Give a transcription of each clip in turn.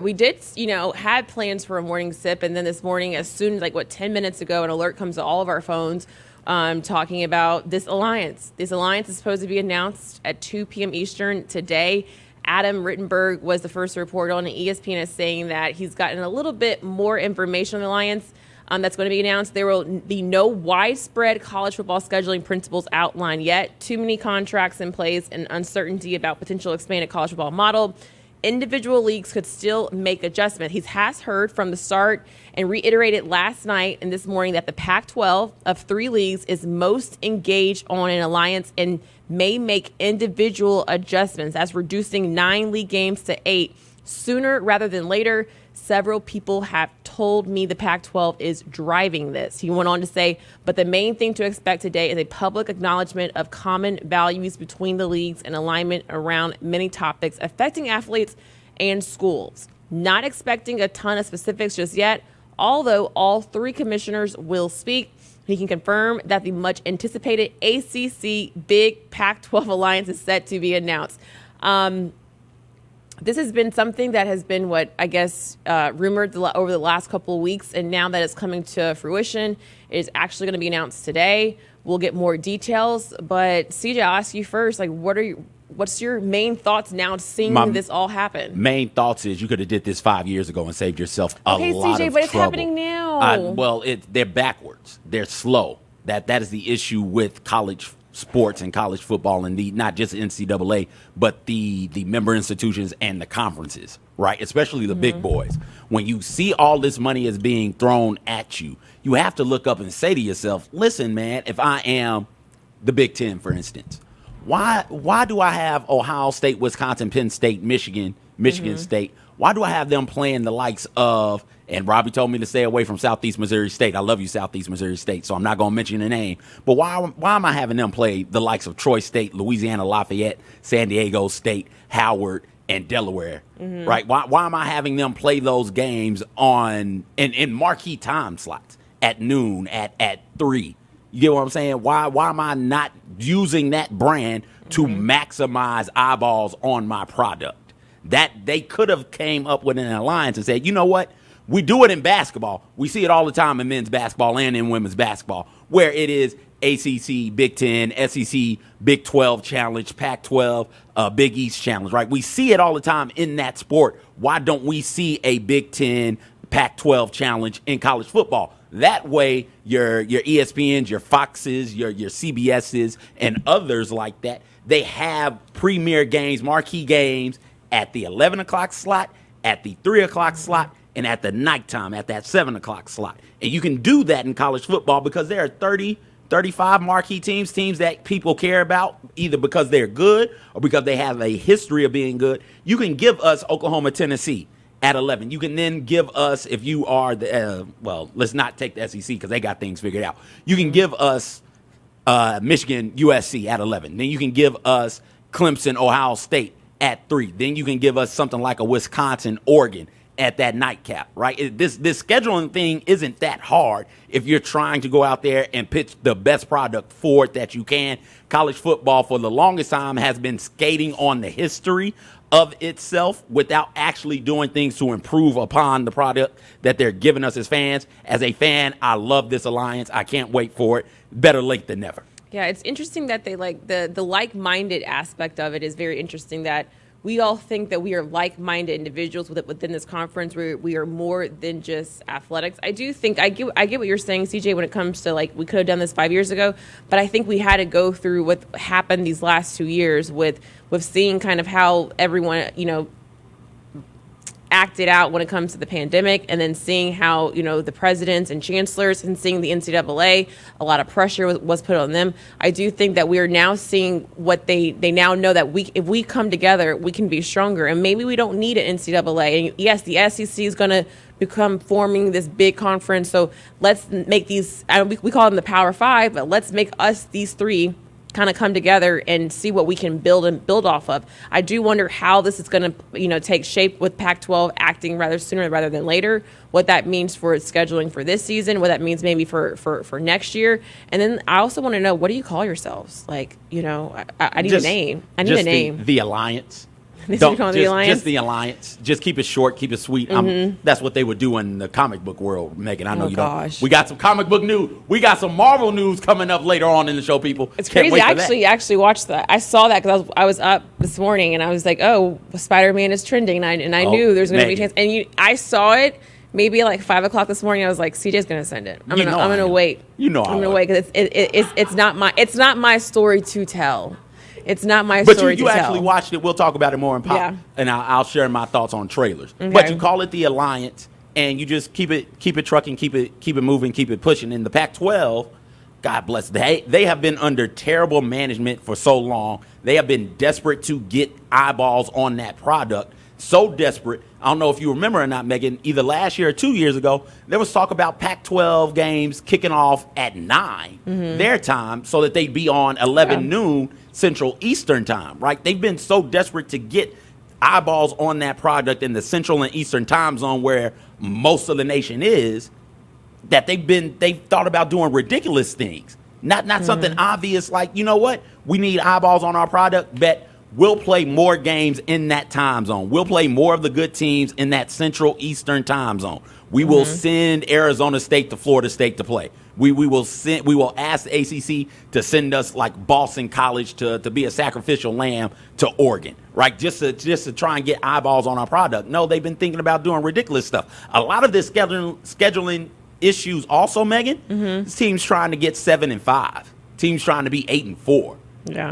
We did, had plans for a morning sip, and then this morning, as soon as 10 minutes ago, an alert comes to all of our phones talking about this alliance. This alliance is supposed to be announced at 2 p.m. Eastern today. Adam Rittenberg was the first to report on, and ESPN is saying that he's gotten a little bit more information on the alliance that's going to be announced. There will be no widespread college football scheduling principles outlined yet. Too many contracts in place and uncertainty about potential expanded college football model. Individual leagues could still make adjustments. He has heard from the start and reiterated last night and this morning that the Pac-12 of 3 leagues is most engaged on an alliance and may make individual adjustments. That's reducing 9 league games to 8 sooner rather than later. Several people have told me the Pac-12 is driving this. He went on to say, but the main thing to expect today is a public acknowledgement of common values between the leagues and alignment around many topics affecting athletes and schools. Not expecting a ton of specifics just yet, although all 3 commissioners will speak. He can confirm that the much anticipated ACC Big Pac-12 alliance is set to be announced. This has been something that has been rumored over the last couple of weeks, and now that it's coming to fruition, it is actually going to be announced today. We'll get more details, but CJ, I'll ask you first. What's your main thoughts now seeing this all happen? Main thoughts is you could have did this 5 years ago and saved yourself a lot of trouble. Okay, CJ, but it's happening now. They're backwards. They're slow. That is the issue with college sports and college football, and not just NCAA, but the member institutions and the conferences, right? Especially the big boys. When you see all this money is being thrown at you, you have to look up and say to yourself, listen, man, if I am the Big Ten, for instance, why do I have Ohio State, Wisconsin, Penn State, Michigan State? Why do I have them playing the likes of, and Robbie told me to stay away from Southeast Missouri State. I love you, Southeast Missouri State, so I'm not going to mention the name. But why am I having them play the likes of Troy State, Louisiana Lafayette, San Diego State, Howard, and Delaware, right? Why am I having them play those games in marquee time slots at noon, at 3? You get what I'm saying? Why am I not using that brand to maximize eyeballs on my product? That they could have came up with an alliance and said, you know what? We do it in basketball. We see it all the time in men's basketball and in women's basketball, where it is ACC, Big Ten, SEC, Big 12 challenge, Pac-12, Big East challenge, right? We see it all the time in that sport. Why don't we see a Big Ten, Pac-12 challenge in college football? That way, your ESPNs, your Foxes, your CBSs, and others like that, they have premier games, marquee games at the 11 o'clock slot, at the 3 o'clock slot, and at the nighttime at that 7 o'clock slot. And you can do that in college football because there are 30, 35 marquee teams that people care about, either because they're good or because they have a history of being good. You can give us Oklahoma, Tennessee at 11. You can then give us, if you are let's not take the SEC because they got things figured out. You can give us Michigan, USC at 11. Then you can give us Clemson, Ohio State at 3. Then you can give us something like a Wisconsin, Oregon at that nightcap, right? This scheduling thing isn't that hard if you're trying to go out there and pitch the best product for it that you can. College football for the longest time has been skating on the history of itself without actually doing things to improve upon the product that they're giving us as fans. As a fan, I love this alliance. I can't wait for it. Better late than never. Yeah, it's interesting that they the like-minded aspect of it is very interesting, that we all think that we are like-minded individuals within this conference. We are more than just athletics. I do think I get what you're saying, CJ, when it comes to we could have done this 5 years ago, but I think we had to go through what happened these last 2 years with seeing kind of how everyone acted out when it comes to the pandemic, and then seeing how the presidents and chancellors, and seeing the NCAA, a lot of pressure was put on them. I do think that we are now seeing what they now know, that if we come together, we can be stronger, and maybe we don't need an NCAA. And yes, the SEC is going to become forming this big conference, so let's make these. We call them the Power Five, but let's make us these 3 kind of come together and see what we can build off of. I do wonder how this is going to, take shape with Pac-12 acting rather sooner rather than later, what that means for scheduling for this season, what that means maybe for next year. And then I also want to know, what do you call yourselves? I need a name. I need a name. The Alliance. They should call it the Alliance. Just the Alliance. Just keep it short, keep it sweet. That's what they would do in the comic book world, Megan. I know you don't. We got some comic book news. We got some Marvel news coming up later on in the show, people. It's crazy. I actually watched that. I saw that because I was up this morning and I was like, oh, Spider-Man is trending. And I knew there's going to be a chance. And I saw it maybe like 5 o'clock this morning. I was like, CJ's going to send it. I'm gonna wait. I'm going to wait because it's not my story to tell. It's not my story to tell. But you actually watched it. We'll talk about it more in pop, and I'll share my thoughts on trailers. Okay. But you call it the Alliance, and you just keep it trucking, keep it moving, keep it pushing. In the Pac-12, God bless, they have been under terrible management for so long. They have been desperate to get eyeballs on that product. So desperate. I don't know if you remember or not, Megan, either last year or 2 years ago, there was talk about Pac-12 games kicking off at 9 their time so that they'd be on 11 noon Central Eastern time, right? They've been so desperate to get eyeballs on that product in the Central and Eastern time zone where most of the nation is, that they've thought about doing ridiculous things. Not something obvious like, you know what? We need eyeballs on our product, bet we'll play more games in that time zone. We'll play more of the good teams in that Central Eastern time zone. We will send Arizona State to Florida State to play. We will ask the ACC to send us like Boston College to be a sacrificial lamb to Oregon, right? Just to try and get eyeballs on our product. No, they've been thinking about doing ridiculous stuff. A lot of this scheduling issues also, Megan, this team's trying to get 7-5. Teams trying to be 8-4,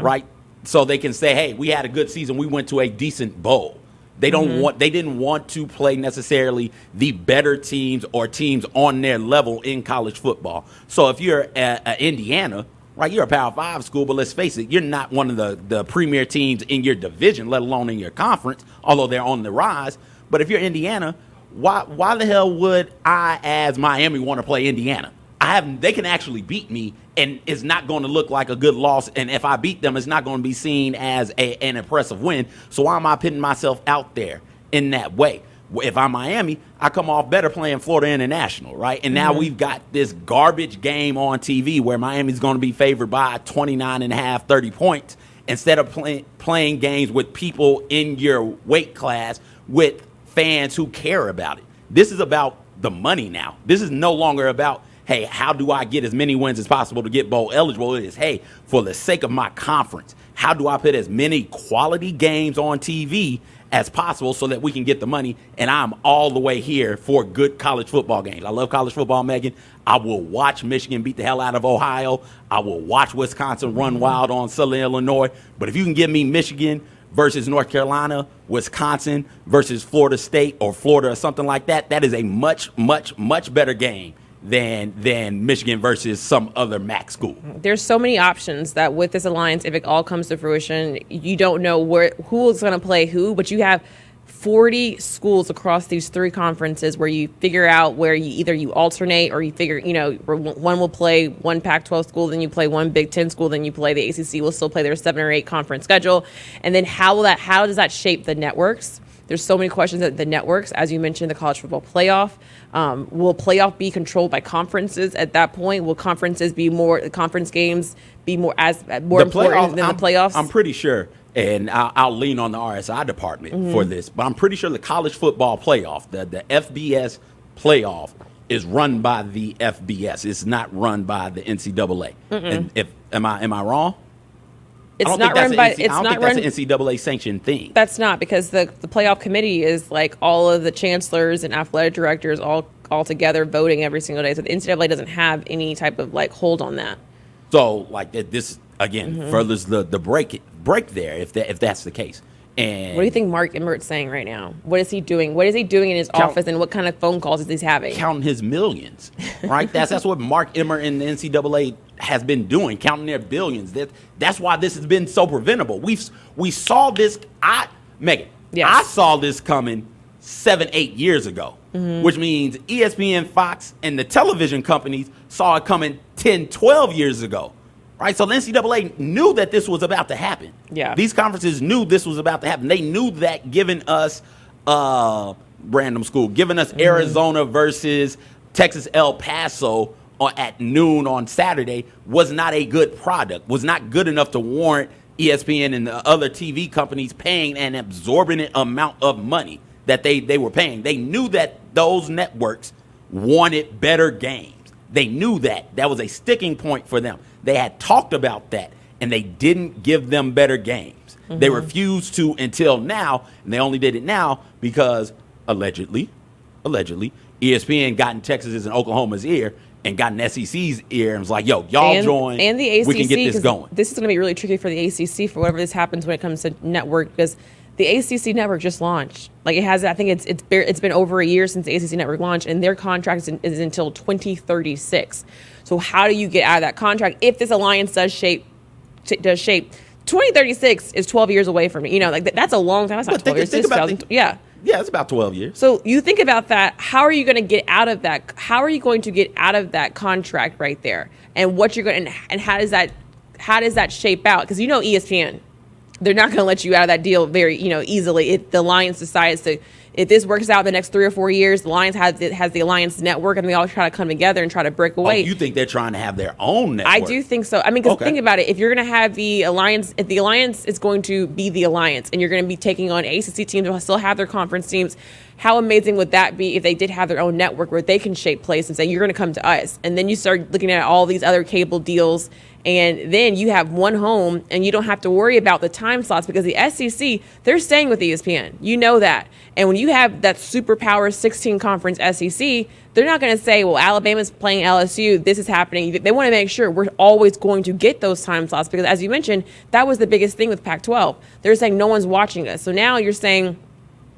right? So they can say, hey, we had a good season. We went to a decent bowl. They didn't want to play necessarily the better teams or teams on their level in college football. So if you're Indiana, right, you're a Power 5 school, but let's face it, you're not one of the premier teams in your division, let alone in your conference, although they're on the rise. But if you're Indiana, why the hell would I, as Miami, want to play Indiana? They can actually beat me, and it's not going to look like a good loss. And if I beat them, it's not going to be seen as an impressive win. So why am I putting myself out there in that way? If I'm Miami, I come off better playing Florida International, right? And now we've got this garbage game on TV where Miami's going to be favored by 29.5, 30 points instead of playing games with people in your weight class with fans who care about it. This is about the money now. This is no longer about, hey, how do I get as many wins as possible to get bowl eligible? It is, hey, for the sake of my conference, how do I put as many quality games on TV as possible so that we can get the money? And I'm all the way here for good college football games. I love college football, Megan. I will watch Michigan beat the hell out of Ohio. I will watch Wisconsin run wild on Southern Illinois. But if you can give me Michigan versus North Carolina, Wisconsin versus Florida State or Florida or something like that, that is a much, much, much better game than Michigan versus some other MAC school. There's so many options that with this alliance, if it all comes to fruition, you don't know who's going to play who, but you have 40 schools across these 3 conferences where you figure out where you alternate or you figure, one will play one Pac-12 school, then you play one Big Ten school, then you play the ACC will still play their 7 or 8 conference schedule. And then how does that shape the networks? There's so many questions at the networks. As you mentioned, the college football playoff. Will playoff be controlled by conferences at that point? Will conference games be more important than the playoffs? I'm pretty sure, and I'll lean on the RSI department for this, but I'm pretty sure the college football playoff, the FBS playoff, is run by the FBS. It's not run by the NCAA. And am I wrong? It's not run by. It's not run. That's an NCAA sanctioned thing. That's not, because the playoff committee is like all of the chancellors and athletic directors all together voting every single day. So the NCAA doesn't have any type of like hold on that. So like this again furthers the break there if that's the case. And what do you think Mark Emmert's saying right now? What is he doing? What is he doing in his office, and what kind of phone calls is he having? Counting his millions, right? That's what Mark Emmert and the NCAA has been doing, counting their billions. That's why this has been so preventable. We saw this. Megan, I saw this coming 7-8 years ago, which means ESPN, Fox, and the television companies saw it coming 10-12 years ago. Right, so the NCAA knew that this was about to happen. Yeah, these conferences knew this was about to happen. They knew that giving us random school, giving us Arizona versus Texas El Paso at noon on Saturday was not a good product. Was not good enough to warrant ESPN and the other TV companies paying an exorbitant amount of money that they were paying. They knew that those networks wanted better games. They knew that. That was a sticking point for them. They had talked about that, and they didn't give them better games. Mm-hmm. They refused to until now, and they only did it now because allegedly, ESPN got in Texas's and Oklahoma's ear and got in SEC's ear and was like, yo, y'all join, and the ACC, we can get this going. This is going to be really tricky for the ACC for whatever this happens when it comes to network, because the ACC network just launched. Like it has, I think it's been over a year since the ACC network launched, and their contract is until 2036. So how do you get out of that contract if this alliance does shape? 2036 is 12 years away from it. You know, like that's a long time. That's not 12 years. Yeah, it's about 12 years. So you think about that. How are you going to get out of that? How are you going to get out of that contract right there? And what you're going to, and how does that shape out? Because ESPN, they're not going to let you out of that deal very easily. If the Alliance decides to, if this works out the next 3 or 4 years, the Alliance has the Alliance network, and they all try to come together and try to break away. Oh, you think they're trying to have their own network? I do think so. I mean, because think about it. If you're going to have the Alliance, if the Alliance is going to be the Alliance, and you're going to be taking on ACC teams who still have their conference teams, how amazing would that be if they did have their own network where they can shape place and say, you're going to come to us. And then you start looking at all these other cable deals, and then you have one home, and you don't have to worry about the time slots, because the SEC, they're staying with ESPN. You know that. And when you have that superpower 16 conference SEC, they're not going to say, well, Alabama's playing LSU, this is happening. They want to make sure we're always going to get those time slots, because as you mentioned, that was the biggest thing with Pac-12. They're saying no one's watching us. So now you're saying,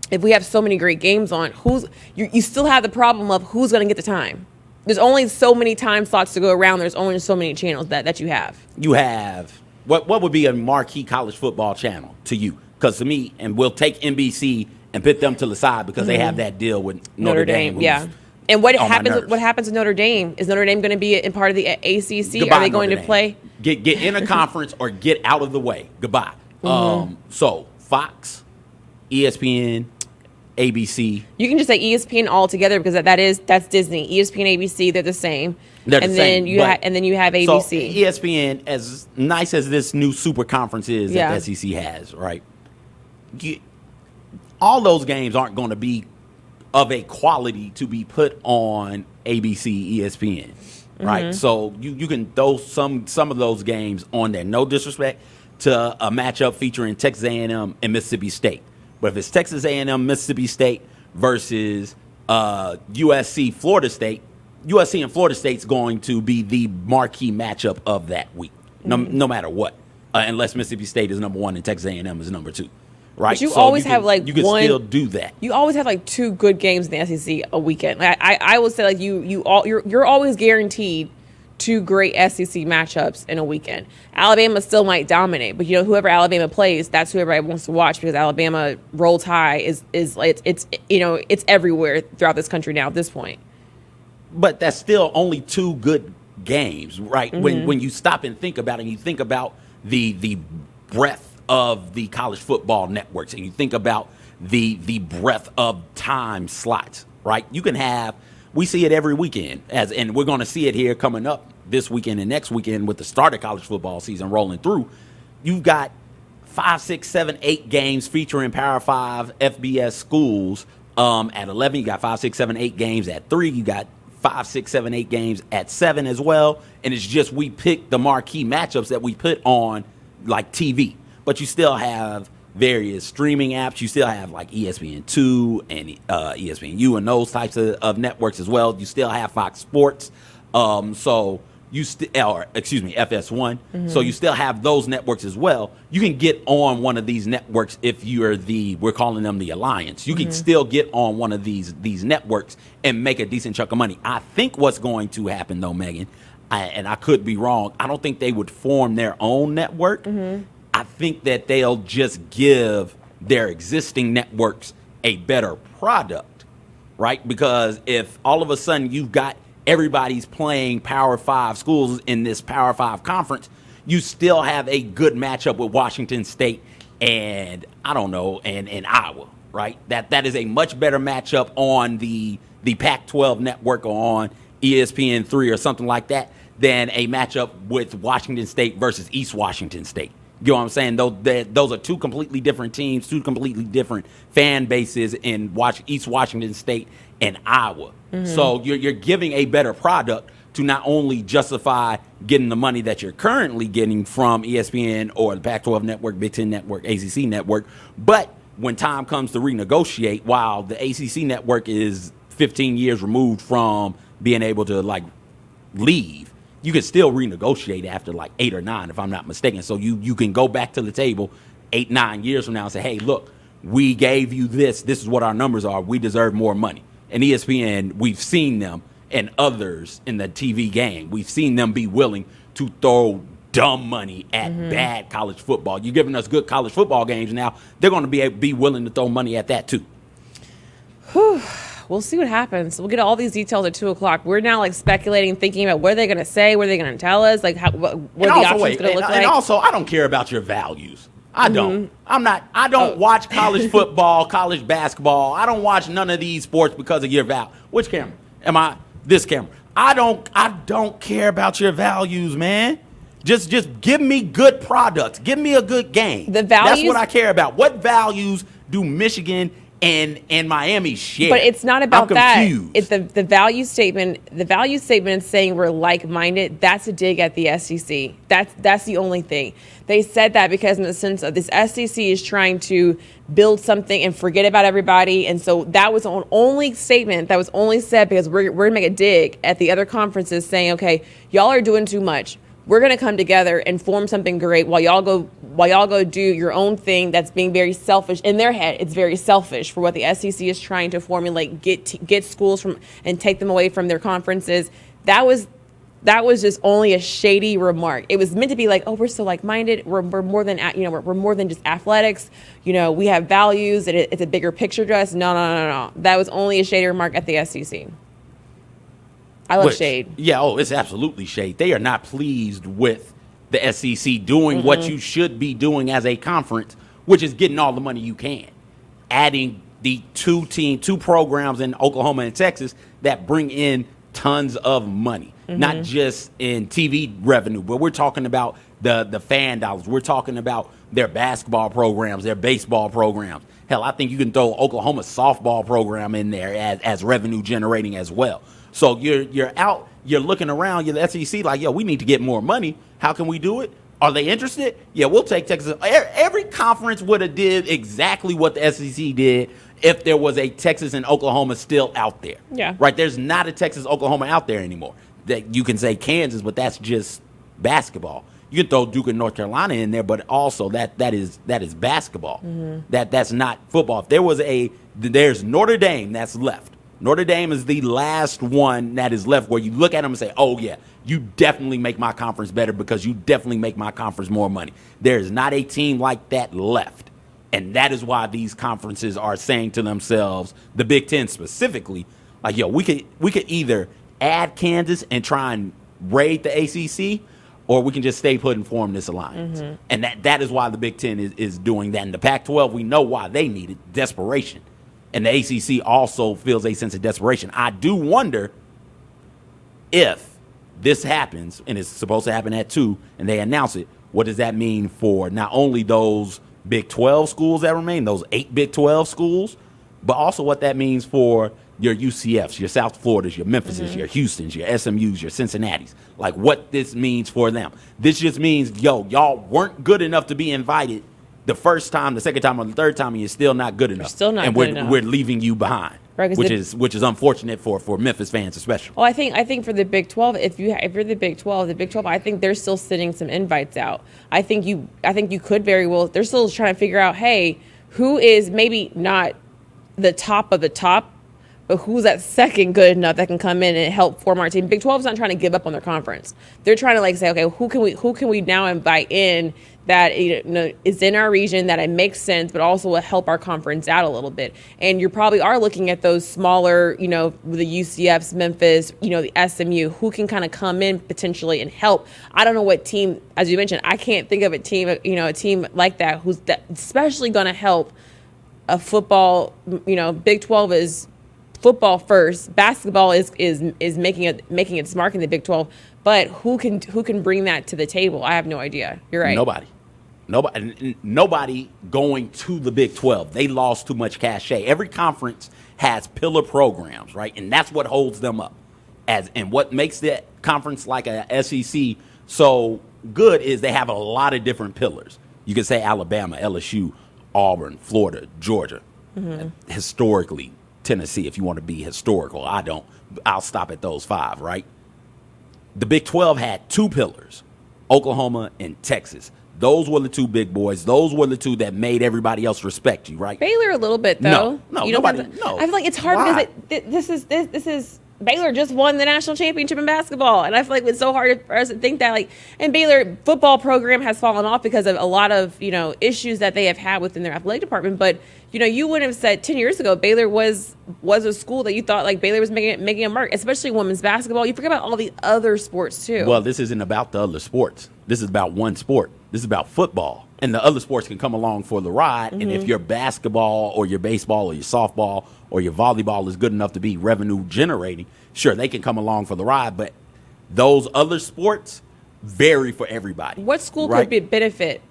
if we have so many great games on, you still have the problem of who's going to get the time. There's only so many time slots to go around. There's only so many channels that you have. You have. What would be a marquee college football channel to you? Because to me, and we'll take NBC and put them to the side because they have that deal with Notre Dame. Yeah. And what happens to Notre Dame? Is Notre Dame going to be in part of the ACC? Goodbye, Are they going to play? Get in a conference or get out of the way. Goodbye. So Fox, ESPN, ABC. You can just say ESPN altogether, because that's Disney. ESPN, ABC, they're the same. Then you have ABC. So ESPN, as nice as this new super conference is that the SEC has, right? All those games aren't going to be of a quality to be put on ABC, ESPN, right? So you can throw some of those games on there. No disrespect to a matchup featuring Texas A&M and Mississippi State. But if it's Texas A&M, Mississippi State versus USC, Florida State, USC and Florida State's going to be the marquee matchup of that week, no matter what, unless Mississippi State is number 1 and Texas A&M is number 2, right? But you always have you can still do that. You always have like 2 good games in the SEC a weekend. I would say like you're always guaranteed 2 great SEC matchups in a weekend. Alabama still might dominate, but whoever Alabama plays, that's who everybody wants to watch, because Alabama Roll Tide is it's everywhere throughout this country now at this point. But that's still only 2 good games, right? When you stop and think about it, and you think about the breadth of the college football networks, and you think about the breadth of time slots, right? You can have. We see it every weekend, and we're going to see it here coming up this weekend and next weekend with the start of college football season rolling through. You've got 5, 6, 7, 8 games featuring Power 5 FBS schools at 11. You got 5, 6, 7, 8 games at 3. You got 5, 6, 7, 8 games at 7 as well. And it's just we pick the marquee matchups that we put on like TV. But you still have various streaming apps. You still have like ESPN2 and ESPNU and those types of networks as well. You still have Fox Sports. FS1. So you still have those networks as well. You can get on one of these networks if you're we're calling them the Alliance. You can still get on one of these networks and make a decent chunk of money. I think what's going to happen though, Megan, and I could be wrong, I don't think they would form their own network. I think that they'll just give their existing networks a better product, right? Because if all of a sudden you've got everybody's playing Power 5 schools in this Power 5 conference, you still have a good matchup with Washington State and, and Iowa, right? That is a much better matchup on the Pac-12 network or on ESPN3 or something like that than a matchup with Washington State versus East Washington State. You know what I'm saying? Those are two completely different teams, two completely different fan bases in East Washington State and Iowa. So you're giving a better product to not only justify getting the money that you're currently getting from ESPN or the Pac-12 network, Big Ten network, ACC network, but when time comes to renegotiate, while the ACC network is 15 years removed from being able to like leave, you can still renegotiate after like 8 or 9, if I'm not mistaken. So you can go back to the table 8, 9 years from now and say, hey, look, we gave you this. This is what our numbers are. We deserve more money. And ESPN, we've seen them and others in the TV game. We've seen them be willing to throw dumb money at bad college football. You're giving us good college football games now. They're going to be willing to throw money at that too. We'll see what happens. We'll get all these details at 2 o'clock. We're now like speculating, thinking about what are they going to say, what are they going to tell us, like what the options going to look like. And also, I don't care about your values. I don't. I don't watch college football, college basketball. I don't watch none of these sports because of your value. Which camera? Am I this camera? I don't care about your values, man. Just give me good products. Give me a good game. The values, that's what I care about. What values do Michigan and Miami share? But it's not about I'm that. confused. It's the value statement. The value statement is saying we're like-minded. That's a dig at the SEC. That's the only thing. They said that because in the sense of this SEC is trying to build something and forget about everybody. And so that was the only statement that was only said because we're going to make a dig at the other conferences saying, okay, y'all are doing too much. We're going to come together and form something great while y'all go do your own thing that's being very selfish. In their head, it's very selfish for what the SEC is trying to formulate, get schools from and take them away from their conferences. That was just only a shady remark. It was meant to be like, oh, we're so like-minded. We're more than we're more than just athletics. We have values, and it's a bigger picture to us. No. That was only a shady remark at the SEC. I love shade. Yeah, it's absolutely shade. They are not pleased with the SEC doing what you should be doing as a conference, which is getting all the money you can. Adding the two programs in Oklahoma and Texas that bring in tons of money, not just in TV revenue, but we're talking about the fan dollars. We're talking about their basketball programs, their baseball programs. Hell, I think you can throw Oklahoma's softball program in there as revenue generating as well. So you're out, you're looking around, you're the SEC like, yo, we need to get more money. How can we do it? Are they interested? Yeah, we'll take Texas. Every conference would have did exactly what the SEC did if there was a Texas and Oklahoma still out there. Yeah. Right? There's not a Texas, Oklahoma out there anymore. That you can say Kansas, but that's just basketball. You can throw Duke and North Carolina in there, but also that is basketball. That's not football. If there's Notre Dame that's left. Notre Dame is the last one that is left where you look at them and say, oh, yeah, you definitely make my conference better because you definitely make my conference more money. There is not a team like that left. And that is why these conferences are saying to themselves, the Big Ten specifically, like, yo, we could either add Kansas and try and raid the ACC, or we can just stay put and form this alliance. And that is why the Big Ten is doing that. And the Pac-12, we know why they need it, desperation. And the ACC also feels a sense of desperation. I do wonder if this happens, and it's supposed to happen at 2, and they announce it, what does that mean for not only those Big 12 schools that remain, those 8 Big 12 schools, but also what that means for your UCFs, your South Floridas, your Memphises, your Houstons, your SMUs, your Cincinnatis. Like what this means for them. This just means, yo, y'all weren't good enough to be invited the first time, the second time, or the third time, and you're still not good enough. Still not good enough. We're leaving you behind, right, which is unfortunate for Memphis fans especially. Well, I think for the Big 12, if you're the Big 12, I think they're still sending some invites out. I think you could very well. They're still trying to figure out, hey, who is maybe not the top of the top, but who's that second good enough that can come in and help form our team. Big 12 is not trying to give up on their conference. They're trying to say, okay, who can we now invite in that is in our region, that it makes sense, but also will help our conference out a little bit. And you probably are looking at those smaller, the UCFs, Memphis, the SMU, who can kind of come in potentially and help. I don't know what team, as you mentioned, I can't think of a team like that who's especially going to help a football. Big 12 is football first. Basketball is making its mark in the Big 12. But who can bring that to the table? I have no idea. You're right. Nobody. nobody going to the Big 12. They lost too much cachet. Every conference has pillar programs, right? And that's what holds them up. And what makes that conference like a SEC so good is they have a lot of different pillars. You can say Alabama, LSU, Auburn, Florida, Georgia. Historically, Tennessee, if you want to be historical. I don't. I'll stop at those 5, right? The Big 12 had 2 pillars, Oklahoma and Texas. Those were the 2 big boys. Those were the 2 that made everybody else respect you, right? Baylor a little bit though. No, you nobody. No, I feel like it's hard Why? because this is Baylor just won the national championship in basketball, and I feel like it's so hard for us to think that and Baylor football program has fallen off because of a lot of issues that they have had within their athletic department. But you wouldn't have said 10 years ago Baylor was a school that you thought Baylor was making a mark, especially women's basketball. You forget about all the other sports too. Well, this isn't about the other sports. This is about one sport. This is about football. And the other sports can come along for the ride. And if your basketball or your baseball or your softball or your volleyball is good enough to be revenue generating, sure, they can come along for the ride. But those other sports vary for everybody. What school right? could benefit?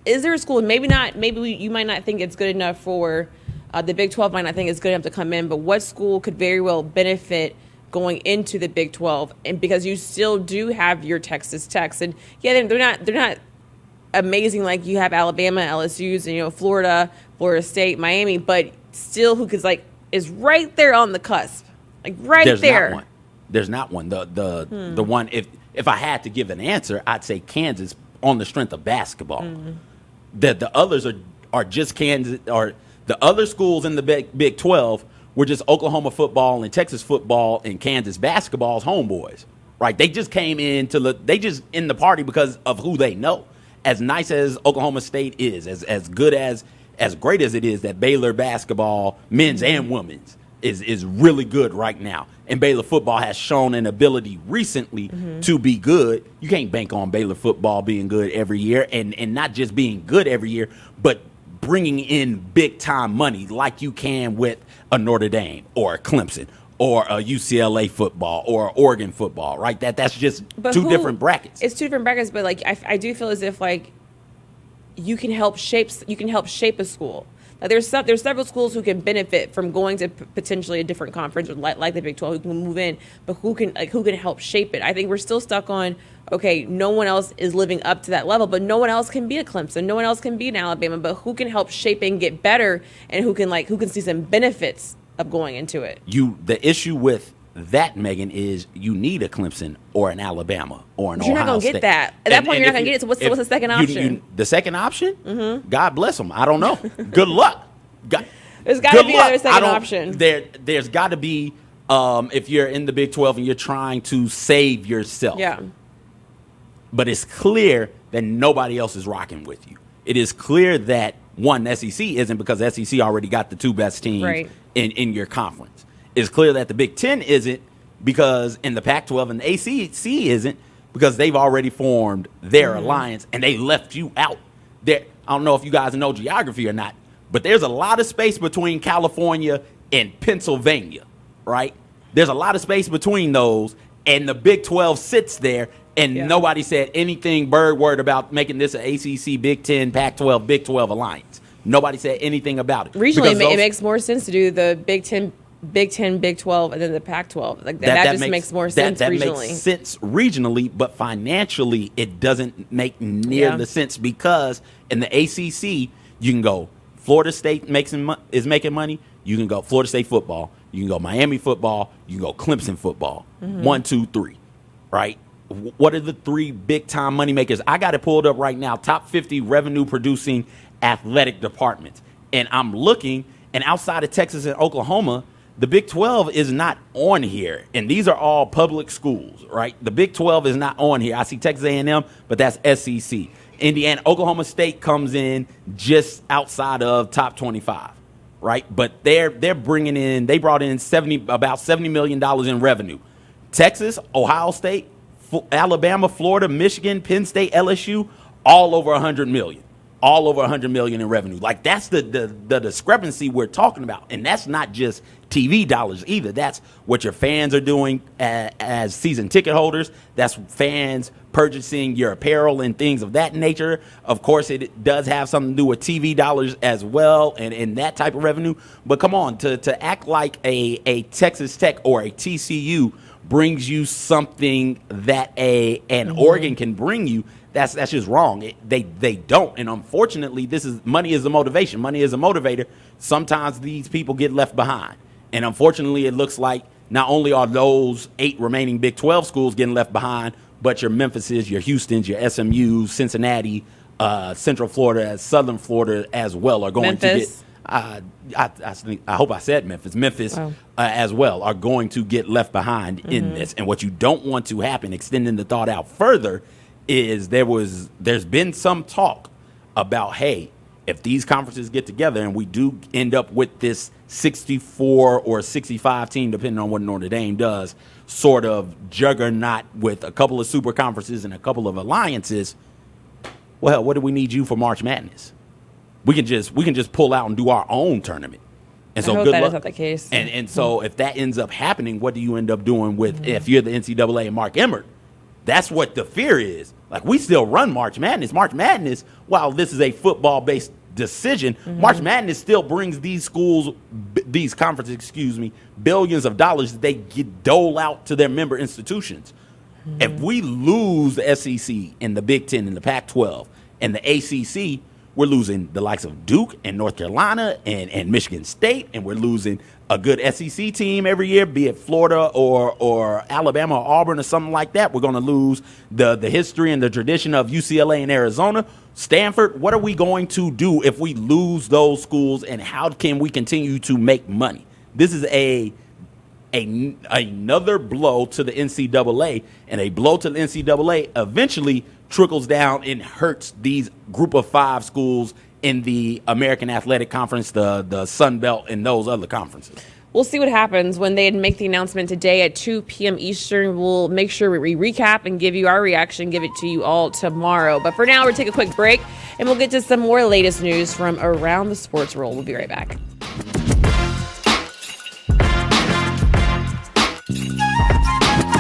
Is there a school, maybe not, you might not think it's good enough for, the Big 12 might not think it's good enough to come in, but what school could very well benefit going into the Big 12? And because you still do have your Texas Techs, and yeah, they're not amazing like you have Alabama, LSU's, and Florida State, Miami, but still who is right there on the cusp, There's there. Not one. There's not one. The one if I had to give an answer, I'd say Kansas on the strength of basketball. The others are just Kansas, or the other schools in the Big 12 were just Oklahoma football and Texas football and Kansas basketball's homeboys, right? They just came they just in the party because of who they know. As nice as Oklahoma State is, as good as great as it is that Baylor basketball, men's and women's, is really good right now. And Baylor football has shown an ability recently to be good. You can't bank on Baylor football being good every year, and not just being good every year, but bringing in big-time money like you can with a Notre Dame or a Clemson or a UCLA football or Oregon football, right? That's just two different brackets. It's 2 different brackets, but I do feel as if you can help shape a school. There's several schools who can benefit from going to potentially a different conference, like the Big 12, who can move in, but who can help shape it. I think we're still stuck on, okay, no one else is living up to that level, but no one else can be a Clemson, no one else can be an Alabama, but who can help shape and get better, and who can see some benefits of going into it. The issue with that, Megan, is you need a Clemson or an Alabama or an Ohio State. You're not going to get that. At that point, you're not going to get it. So what's the second option? The second option? God bless them. I don't know. Good luck. There's got to be another second option. There's got to be, if you're in the Big 12 and you're trying to save yourself. Yeah. But it's clear that nobody else is rocking with you. It is clear that, one, SEC isn't, because SEC already got the 2 best teams in your conference. It's clear that the Big Ten isn't, because in the Pac-12 and the ACC isn't, because they've already formed their alliance and they left you out. I don't know if you guys know geography or not, but there's a lot of space between California and Pennsylvania, right? There's a lot of space between those, and the Big 12 sits there, and nobody said anything bird word about making this an ACC, Big 10, Pac-12, Big 12 alliance. Nobody said anything about it. Regionally, it makes more sense to do the Big 10, Big 12, and then the Pac-12. That just makes more sense regionally. That makes sense regionally, but financially, it doesn't make near the sense, because in the ACC, you can go Florida State is making money. You can go Florida State football. You can go Miami football. You can go Clemson football. 1, 2, 3, right? What are the 3 big-time moneymakers? I got it pulled up right now, top 50 revenue-producing athletic departments. And I'm looking, and outside of Texas and Oklahoma, the Big 12 is not on here, and these are all public schools, right? The Big 12 is not on here. I see Texas A&M, but that's SEC. Indiana, Oklahoma State comes in just outside of top 25, right? But they brought in about $70 million in revenue. Texas, Ohio State, Alabama, Florida, Michigan, Penn State, LSU, all over $100 million. all over 100 million in revenue. Like, that's the discrepancy we're talking about. And that's not just TV dollars either. That's what your fans are doing as season ticket holders. That's fans purchasing your apparel and things of that nature. Of course, it does have something to do with TV dollars as well and that type of revenue. But come on, to act like a Texas Tech or a TCU brings you something that an Oregon can bring you, that's just wrong. They don't. And unfortunately, money is a motivation. Money is a motivator. Sometimes these people get left behind. And unfortunately, it looks like not only are those 8 remaining Big 12 schools getting left behind, but your Memphises, your Houstons, your SMUs, Cincinnati, Central Florida, Southern Florida as well are going to get. I hope I said Memphis as well are going to get left behind in this. And what you don't want to happen, extending the thought out further, is there's been some talk about, hey, if these conferences get together and we do end up with this 64 or 65 team, depending on what Notre Dame does, sort of juggernaut with a couple of super conferences and a couple of alliances, well, what do we need you for March Madness? We can just pull out and do our own tournament. And so I hope good that luck. is not the case. And so if that ends up happening, what do you end up doing with if you're the NCAA and Mark Emmert? That's what the fear is. Like, we still run March Madness. March Madness, while this is a football-based decision, March Madness still brings these schools, these conferences, billions of dollars that they dole out to their member institutions. If we lose the SEC and the Big Ten and the Pac-12 and the ACC, we're losing the likes of Duke and North Carolina and Michigan State, and we're losing a good SEC team every year, be it Florida or Alabama or Auburn or something like that. We're going to lose the history and the tradition of UCLA and Arizona. Stanford, what are we going to do if we lose those schools, and how can we continue to make money? This is another blow to the NCAA, and a blow to the NCAA eventually trickles down and hurts these group of 5 schools in the American Athletic Conference, the Sun Belt, and those other conferences. We'll see what happens when they make the announcement today at 2 p.m. Eastern. We'll make sure we recap and give you our reaction, give it to you all tomorrow. But for now, we'll take a quick break, and we'll get to some more latest news from around the sports world. We'll be right back.